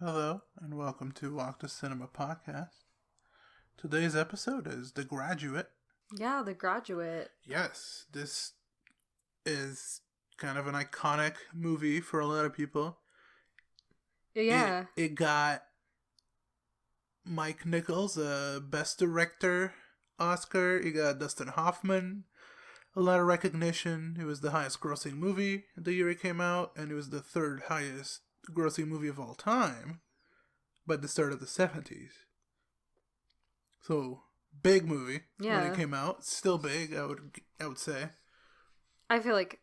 Hello, and welcome to Walk to Cinema podcast. Today's episode is The Graduate. Yeah, The Graduate. Yes, this is kind of an iconic movie for a lot of people. Yeah. It got Mike Nichols a Best Director Oscar. It got Dustin Hoffman a lot of recognition. It was the highest grossing movie the year it came out, and it was the third highest grossing movie of all time by the start of the 70s. So, big movie when it came out. Still big, I would say. I feel like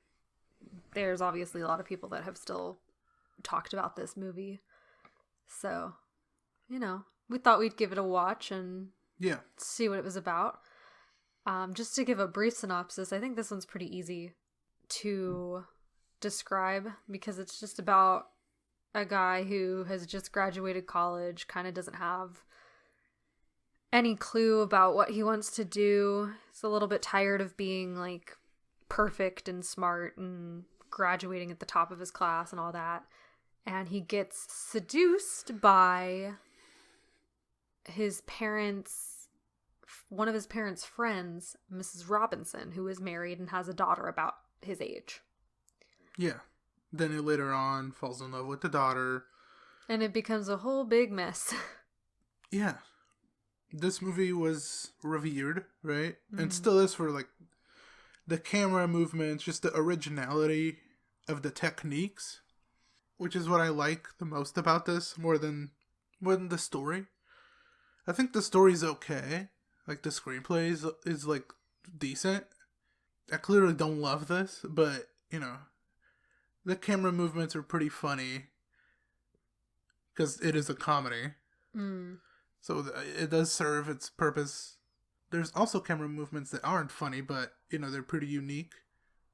there's obviously a lot of people that have still talked about this movie. So, we thought we'd give it a watch and see what it was about. Just to give a brief synopsis, I think this one's pretty easy to describe because it's just about a guy who has just graduated college, kind of doesn't have any clue about what he wants to do. He's a little bit tired of being like perfect and smart and graduating at the top of his class and all that. And he gets seduced by one of his parents' friends, Mrs. Robinson, who is married and has a daughter about his age. Yeah. Then he later on falls in love with the daughter. And it becomes a whole big mess. Yeah. This movie was revered, right? Mm-hmm. And still is for like the camera movements, just the originality of the techniques, which is what I like the most about this, more than the story. I think the story's okay. Like, the screenplay is like, decent. I clearly don't love this, but, the camera movements are pretty funny. Because it is a comedy. Mm. So it does serve its purpose. There's also camera movements that aren't funny, but, they're pretty unique.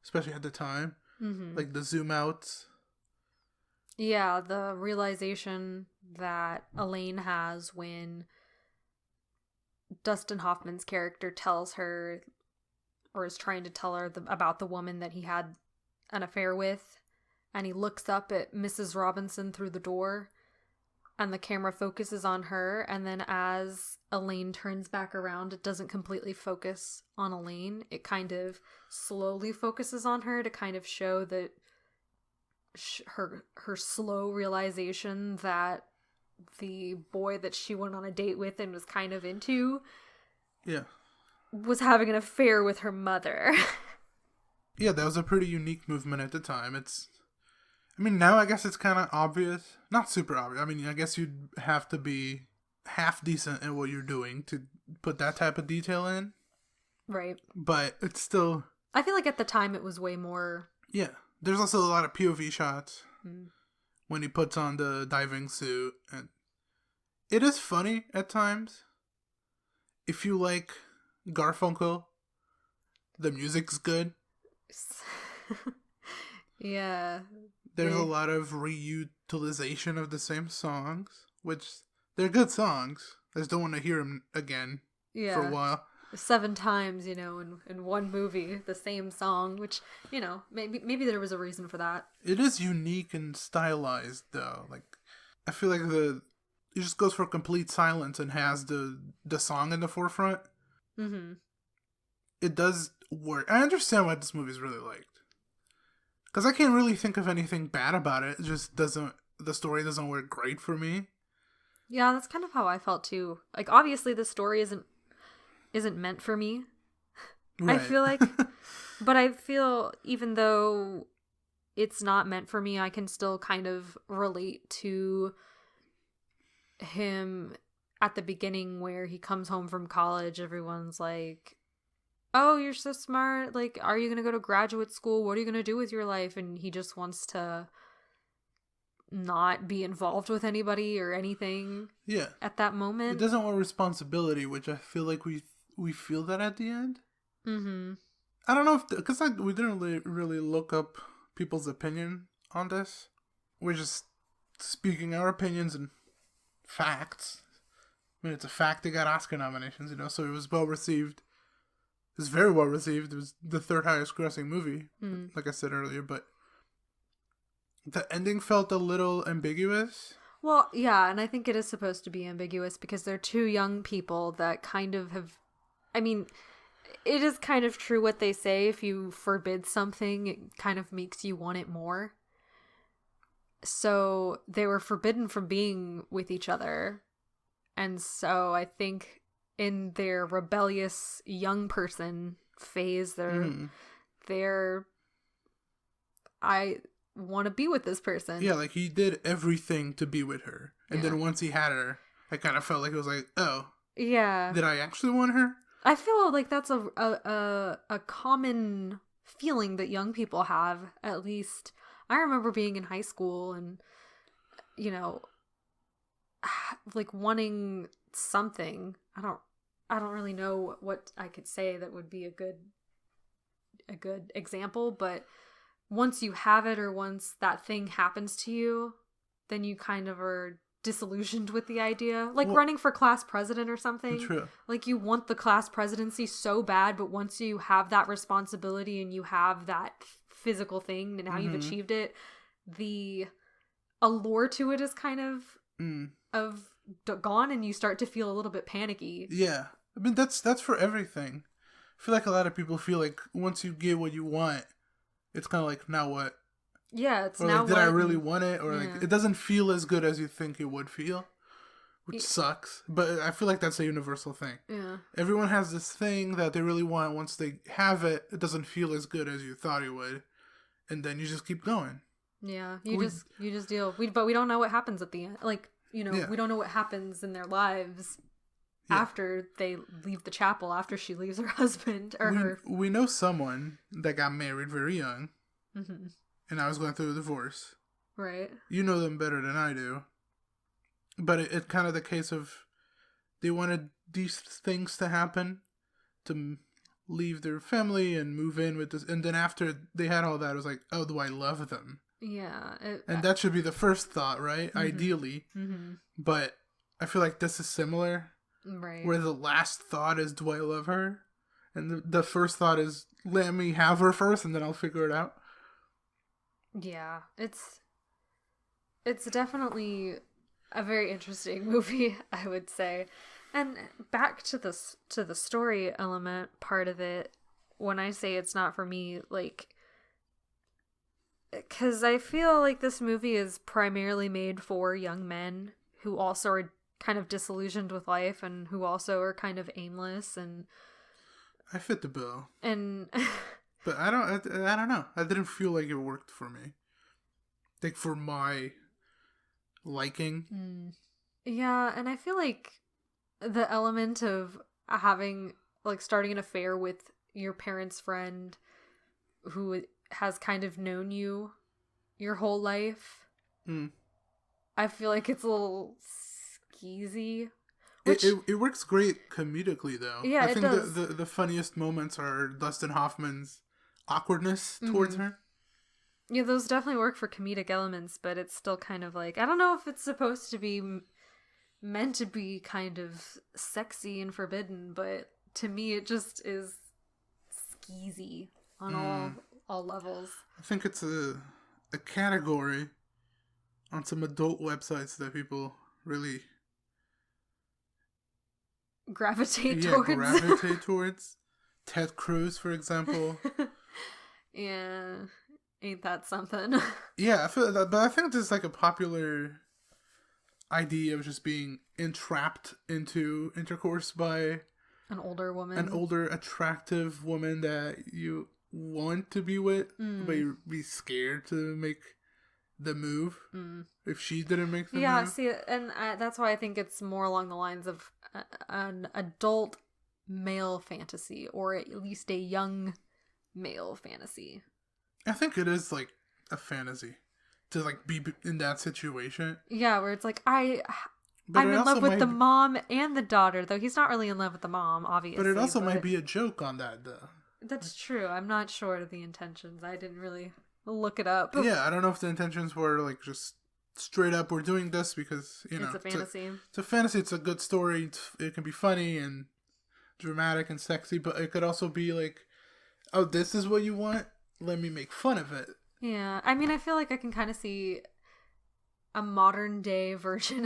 Especially at the time. Mm-hmm. Like the zoom outs. Yeah, the realization that Elaine has when Dustin Hoffman's character tells her, or is trying to tell her about the woman that he had an affair with, and he looks up at Mrs. Robinson through the door, and the camera focuses on her, and then as Elaine turns back around, it doesn't completely focus on Elaine. It kind of slowly focuses on her to kind of show that her slow realization that the boy that she went on a date with and was kind of into was having an affair with her mother. Yeah, that was a pretty unique movement at the time. Now I guess it's kind of obvious. Not super obvious. I guess you'd have to be half decent at what you're doing to put that type of detail in. Right. But it's still... I feel like at the time it was way more... Yeah. There's also a lot of POV shots. When he puts on the diving suit. And it is funny at times. If you like Garfunkel, the music's good. Yeah. There's a lot of reutilization of the same songs, which they're good songs. I just don't want to hear them again for a while. 7 times, in one movie, the same song, which, maybe there was a reason for that. It is unique and stylized, though. Like, I feel like it just goes for complete silence and has the song in the forefront. Mm-hmm. It does work. I understand why this movie is really liked. Because I can't really think of anything bad about it. It just the story doesn't work great for me. Yeah, that's kind of how I felt, too. Like, obviously, the story isn't meant for me. Right. I feel like, but I feel even though it's not meant for me, I can still kind of relate to him at the beginning where he comes home from college. Everyone's like, oh, you're so smart. Like, are you going to go to graduate school? What are you going to do with your life? And he just wants to not be involved with anybody or anything. Yeah. At that moment. It doesn't want responsibility, which I feel like we feel that at the end. Mm-hmm. I don't know because we didn't really look up people's opinion on this. We're just speaking our opinions and facts. It's a fact they got Oscar nominations, so it was well received. It was very well received. It was the third highest grossing movie, like I said earlier, but the ending felt a little ambiguous. Well, yeah, and I think it is supposed to be ambiguous because they're two young people that kind of have. I mean, it is kind of true what they say. If you forbid something, it kind of makes you want it more. So they were forbidden from being with each other. And so I think in their rebellious young person phase, they're I want to be with this person. Yeah, like he did everything to be with her. And then once he had her, I kind of felt like it was like, oh. Yeah. Did I actually want her? I feel like that's a common feeling that young people have. At least I remember being in high school and, you know, like wanting something. I don't really know what I could say that would be a good example, but once you have it or once that thing happens to you, then you kind of are disillusioned with the idea. Like running for class president or something. True. Like you want the class presidency so bad, but once you have that responsibility and you have that physical thing and now you've achieved it, the allure to it is kind of gone and you start to feel a little bit panicky. Yeah. I mean, that's for everything. I feel like a lot of people feel like once you get what you want, it's kind of like, now what? Yeah, it's or now like, did I really want it? Or like, it doesn't feel as good as you think it would feel, which sucks. But I feel like that's a universal thing. Yeah. Everyone has this thing that they really want. Once they have it, it doesn't feel as good as you thought it would. And then you just keep going. Yeah, you just deal. But we don't know what happens at the end. Like, we don't know what happens in their lives after they leave the chapel, after she leaves her husband or her. We know someone that got married very young. Mm-hmm. And I was going through a divorce. Right. You know them better than I do. But it's kind of the case of they wanted these things to happen, to leave their family and move in with this. And then after they had all that, it was like, oh, do I love them? Yeah. And that should be the first thought, right? Mm-hmm. Ideally. Mm-hmm. But I feel like this is similar. Right. Where the last thought is, do I love her? And the first thought is, let me have her first and then I'll figure it out. Yeah, it's definitely a very interesting movie, I would say. And back to the story element part of it, when I say it's not for me, like, because I feel like this movie is primarily made for young men who also are kind of disillusioned with life and who also are kind of aimless, and I fit the bill. And but I don't know. I didn't feel like it worked for me. Like for my liking. Yeah, and I feel like the element of having, like, starting an affair with your parents' friend who has kind of known you your whole life, I feel like it's a little skeezy. Which, it works great comedically, though. Yeah, I think it does. The funniest moments are Dustin Hoffman's awkwardness towards her. Yeah, those definitely work for comedic elements, but it's still kind of like, I don't know if it's supposed to be meant to be kind of sexy and forbidden, but to me it just is skeezy on all levels. I think it's a category on some adult websites that people really gravitate towards. Ted Cruz, for example. Yeah, ain't that something? Yeah, I feel that, but I think there's like a popular idea of just being entrapped into intercourse by an older woman, an older attractive woman that you want to be with, but you'd be scared to make the move if she didn't make the move. Yeah, see, and that's why I think it's more along the lines of an adult male fantasy, or at least a young male fantasy. I think it is like a fantasy to like be in that situation. Yeah, where it's like I'm in love with the mom and the daughter, though he's not really in love with the mom, obviously. But it also might be a joke on that, though. That's true. I'm not sure of the intentions. I didn't really look it up. Yeah, I don't know if the intentions were like just straight up, we're doing this because, you know, it's a fantasy. It's a fantasy. It's a good story. It can be funny and dramatic and sexy, but it could also be like, oh, this is what you want? Let me make fun of it. Yeah. I mean, I feel like I can kind of see a modern day version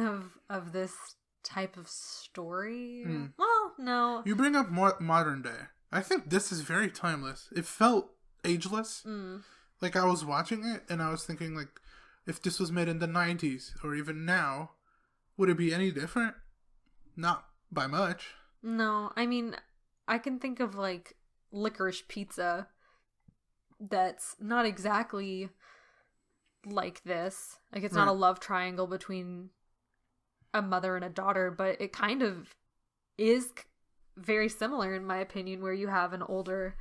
of this type of story. Well, no. You bring up more modern day. I think this is very timeless. It felt ageless. Like, I was watching it and I was thinking, like, if this was made in the 90s or even now, would it be any different? Not by much. No, I mean, I can think of, like, Licorice Pizza that's not exactly like this. Like, it's not a love triangle between a mother and a daughter, but it kind of is very similar, in my opinion, where you have an older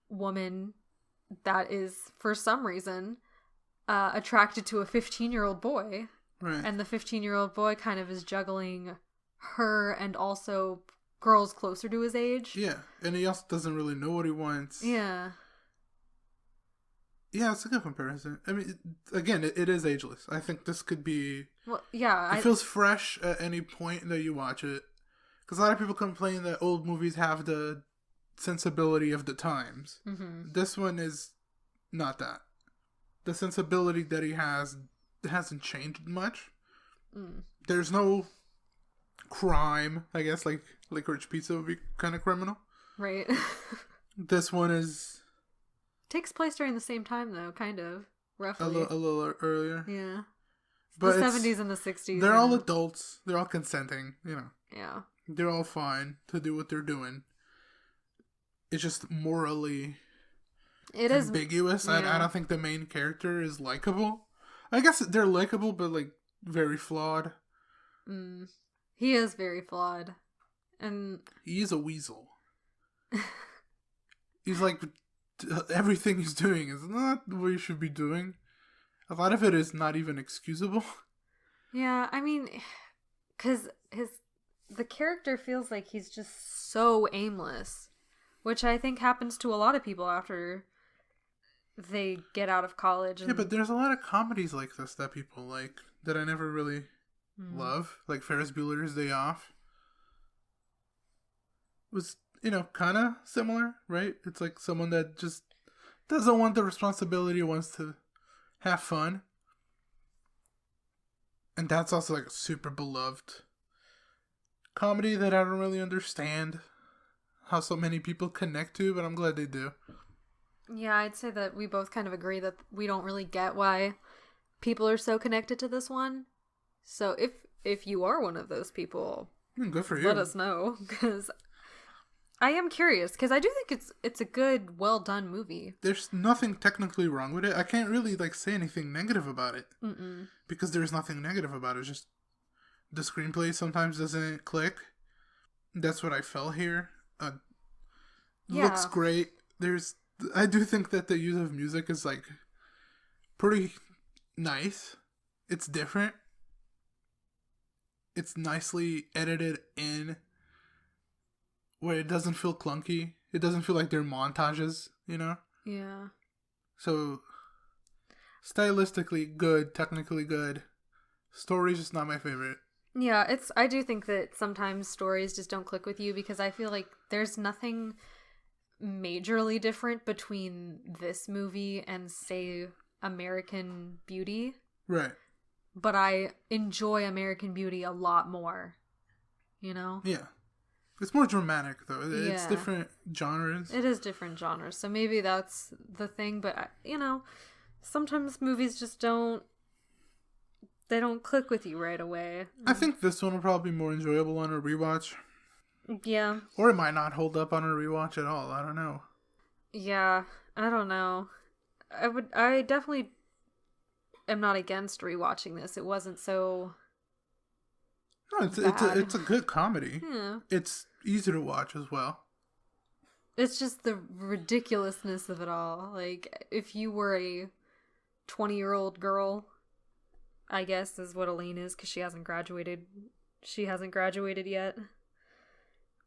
woman that is, for some reason, attracted to a 15-year-old boy. Right. And the 15-year-old boy kind of is juggling her and also girls closer to his age. Yeah, and he also doesn't really know what he wants. Yeah. Yeah, it's a good comparison. I mean, it is ageless. I think this could be... Well, yeah. It feels fresh at any point that you watch it. Because a lot of people complain that old movies have the sensibility of the times. Mm-hmm. This one is not that. The sensibility that he has hasn't changed much. There's no crime, I guess, like Licorice Pizza would be kind of criminal. Right. This one is... Takes place during the same time, though, kind of, roughly. A little earlier. Yeah. But the 70s and the 60s. They're all adults. They're all consenting, Yeah. They're all fine to do what they're doing. It's just morally ambiguous. Yeah. I don't think the main character is likable. I guess they're likable, but, like, very flawed. He is very flawed. And he is a weasel. He's like... Everything he's doing is not what he should be doing. A lot of it is not even excusable. Yeah, I mean, because the character feels like he's just so aimless, which I think happens to a lot of people after they get out of college. Yeah, but there's a lot of comedies like this that people like that I never really love, like Ferris Bueller's Day Off. Was kind of similar, right? It's like someone that just doesn't want the responsibility, wants to have fun. And that's also like a super beloved comedy that I don't really understand how so many people connect to, but I'm glad they do. Yeah, I'd say that we both kind of agree that we don't really get why people are so connected to this one. So if you are one of those people, good for you. Let us know, because I am curious, because I do think it's a good, well done movie. There's nothing technically wrong with it. I can't really say anything negative about it. Because there's nothing negative about it. It's just the screenplay sometimes doesn't click. That's what I felt here. Looks great. I do think that the use of music is pretty nice. It's different. It's nicely edited in. Where it doesn't feel clunky. It doesn't feel like they're montages, Yeah. So, stylistically good, technically good. Story's just not my favorite. Yeah, I do think that sometimes stories just don't click with you, because I feel like there's nothing majorly different between this movie and, say, American Beauty. Right. But I enjoy American Beauty a lot more, Yeah. It's more dramatic, though. It's different genres. It is different genres. So maybe that's the thing. But, sometimes movies just don't click with you right away. I think this one will probably be more enjoyable on a rewatch. Yeah. Or it might not hold up on a rewatch at all. I don't know. Yeah. I don't know. I definitely am not against rewatching this. It wasn't so... No, it's a good comedy. Yeah. It's easy to watch as well. It's just the ridiculousness of it all. Like, if you were a 20-year-old girl, I guess is what Elaine is, because she hasn't graduated. She hasn't graduated yet,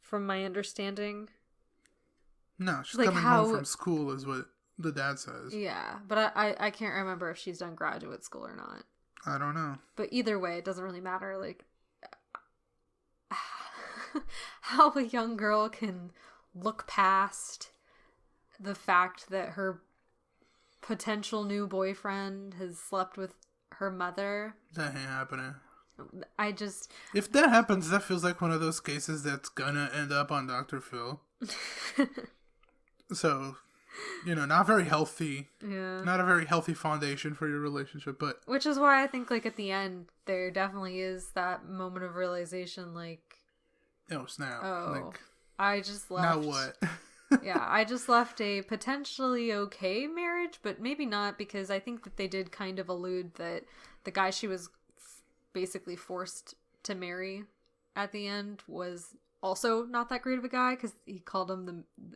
from my understanding. No, she's coming home from school is what the dad says. Yeah, but I can't remember if she's done graduate school or not. I don't know. But either way, it doesn't really matter. Like, how a young girl can look past the fact that her potential new boyfriend has slept with her mother. That ain't happening. If that happens, that feels like one of those cases that's gonna end up on Dr. Phil. So, not very healthy. Yeah. Not a very healthy foundation for your relationship, but... Which is why I think, like, at the end, there definitely is that moment of realization, like... Oh, snap. I just left... Now what? Yeah, I just left a potentially okay marriage, but maybe not, because I think that they did kind of allude that the guy she was basically forced to marry at the end was also not that great of a guy, because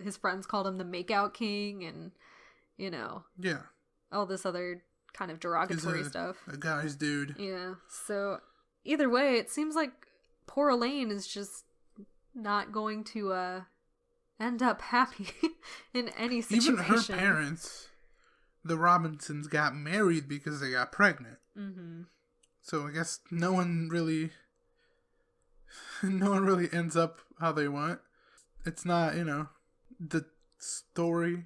his friends called him the makeout king, and yeah, all this other kind of derogatory stuff. A guy's dude. Yeah. So either way, it seems like poor Elaine is just not going to end up happy in any situation. Even her parents, the Robinsons, got married because they got pregnant. Mm-hmm. So I guess no one really ends up how they want. It's not, the story,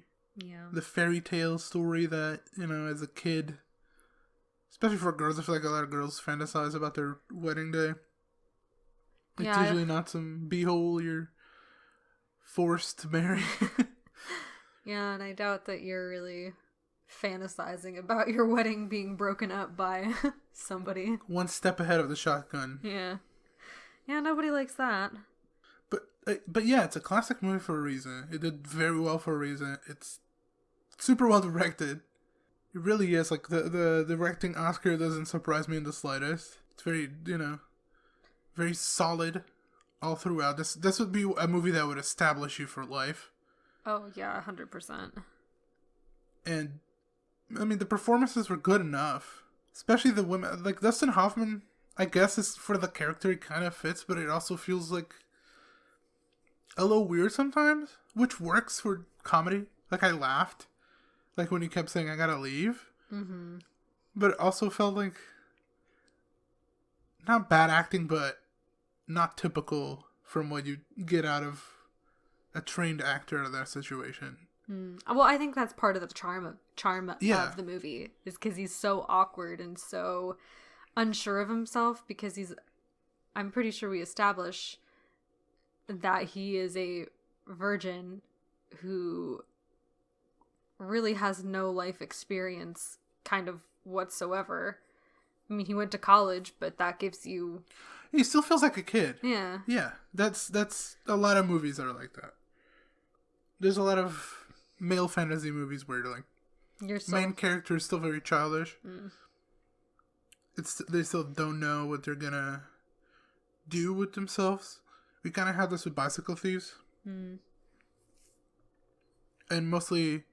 the fairy tale story that, as a kid, especially for girls, I feel like a lot of girls fantasize about their wedding day. It's usually not some beehole you're forced to marry. Yeah, and I doubt that you're really fantasizing about your wedding being broken up by somebody. One step ahead of the shotgun. Yeah. Yeah, nobody likes that. But yeah, it's a classic movie for a reason. It did very well for a reason. It's super well directed. It really is. Like, the directing Oscar doesn't surprise me in the slightest. It's very, very solid all throughout. This would be a movie that would establish you for life. Oh, yeah, 100%. And, I mean, the performances were good enough. Especially the women. Like, Dustin Hoffman, I guess, is for the character, he kind of fits, but it also feels like a little weird sometimes, which works for comedy. Like, I laughed. Like, when he kept saying, I gotta leave. Mm-hmm. But it also felt like, not bad acting, but not typical from what you get out of a trained actor in that situation. Well, I think that's part of the charm of the movie, is because he's so awkward and so unsure of himself, because I'm pretty sure we establish that he is a virgin who really has no life experience kind of whatsoever. I mean, he went to college, but that gives you... He still feels like a kid. Yeah. Yeah, that's a lot of movies that are like that. There's a lot of male fantasy movies where main character is still very childish. They still don't know what they're gonna do with themselves. We kind of had this with Bicycle Thieves. And mostly,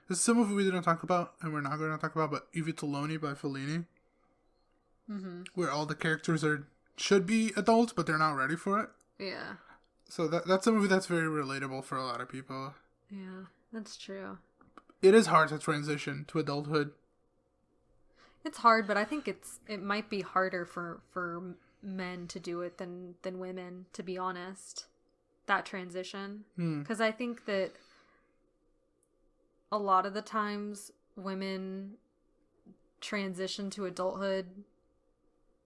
this is a movie we didn't talk about, and we're not going to talk about, but I Vitelloni by Fellini. Mm-hmm. Where all the characters should be adults, but they're not ready for it. Yeah. So that's a movie that's very relatable for a lot of people. Yeah, that's true. It is hard to transition to adulthood. It's hard, but I think it might be harder for men to do it than women, to be honest. That transition. Because I think that a lot of the times women transition to adulthood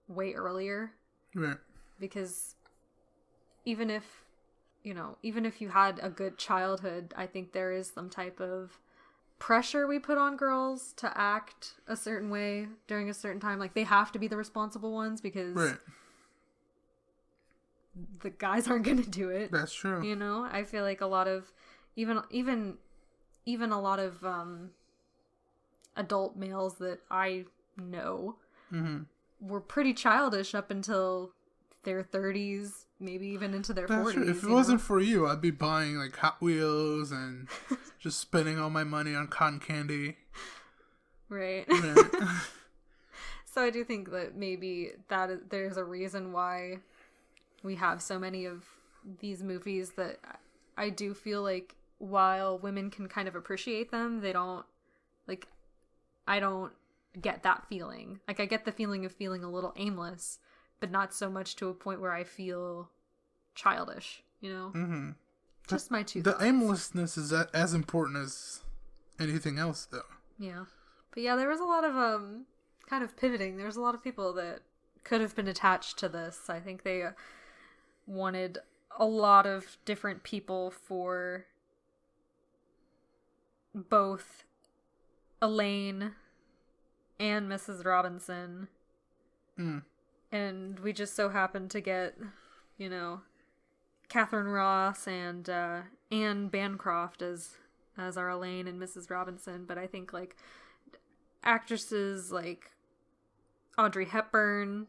way earlier. Right. Because even if you had a good childhood, I think there is some type of pressure we put on girls to act a certain way during a certain time. Like, they have to be the responsible ones, because the guys aren't going to do it. That's true. I feel like a lot of even a lot of adult males that I know were pretty childish up until their 30s, maybe even into their 40s. True. If it wasn't for you, I'd be buying like Hot Wheels and just spending all my money on cotton candy. Right. So I do think that maybe there's a reason why we have so many of these movies, that I do feel like while women can kind of appreciate them, they don't, like, I don't get that feeling. Like, I get the feeling of feeling a little aimless, but not so much to a point where I feel childish, Mm-hmm. Just my two thoughts. The aimlessness is as important as anything else, though. Yeah. But yeah, there was a lot of kind of pivoting. There's a lot of people that could have been attached to this. I think they wanted a lot of different people for both Elaine and Mrs. Robinson. And we just so happened to get, you know, Catherine Ross and Anne Bancroft as our Elaine and Mrs. Robinson. But I think, like, actresses like Audrey Hepburn,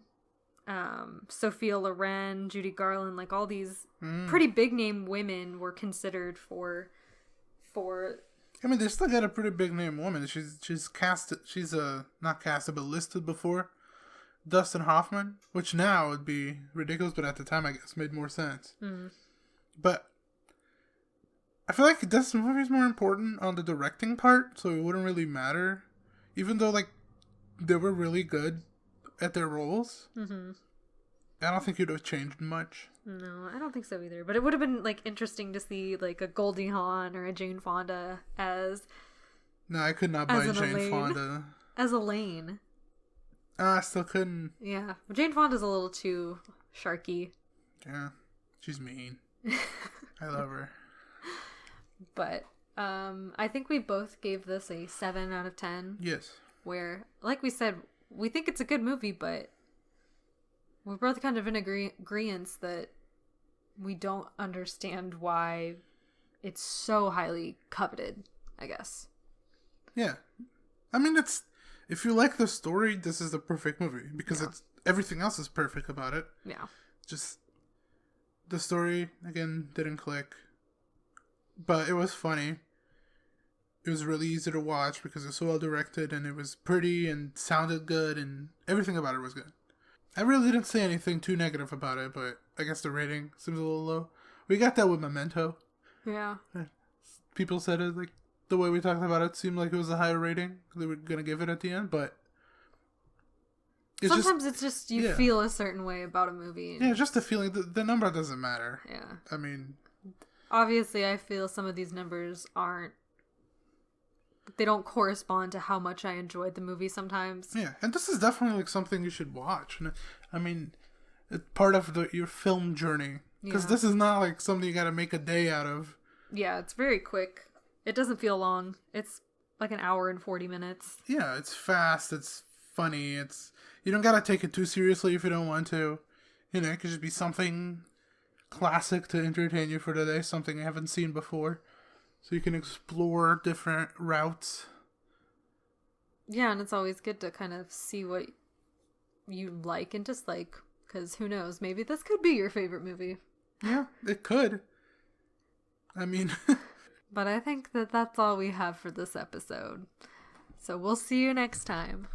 Sophia Loren, Judy Garland, like all these pretty big name women were considered for. I mean, they still got a pretty big name woman. She's casted. She's not casted, but listed before Dustin Hoffman, which now would be ridiculous, but at the time I guess made more sense. But I feel like this movie is more important on the directing part, so it wouldn't really matter, even though like they were really good at their roles. I don't think it would have changed much. No, I don't think so either. But it would have been, like, interesting to see, like, a Goldie Hawn or a Jane Fonda as... No, I could not buy Jane Fonda. As Elaine. I still couldn't. Yeah. Jane Fonda's a little too sharky. Yeah. She's mean. I love her. But, I think we both gave this a 7 out of 10. Yes. Where, like we said, we think it's a good movie, but we're both kind of in agreement that we don't understand why it's so highly coveted, I guess. Yeah. I mean, if you like the story, this is the perfect movie, because everything else is perfect about it. Yeah. Just the story, again, didn't click. But it was funny. It was really easy to watch because it was so well directed, and it was pretty and sounded good, and everything about it was good. I really didn't say anything too negative about it, but I guess the rating seems a little low. We got that with Memento. Yeah. People said it, like, the way we talked about it seemed like it was a higher rating. They were going to give it at the end, but... Sometimes it's just you feel a certain way about a movie. Yeah, just the feeling. The number doesn't matter. Yeah. I mean... Obviously, I feel some of these numbers they don't correspond to how much I enjoyed the movie sometimes. Yeah, and this is definitely like something you should watch. I mean, it's part of your film journey. Because this is not like something you gotta make a day out of. Yeah, it's very quick. It doesn't feel long. It's like an hour and 40 minutes. Yeah, it's fast, it's funny, you don't gotta take it too seriously if you don't want to. You know, it could just be something classic to entertain you for the day, something you haven't seen before. So you can explore different routes. Yeah, and it's always good to kind of see what you like and dislike. Because who knows, maybe this could be your favorite movie. Yeah, it could. I mean... But I think that's all we have for this episode. So we'll see you next time.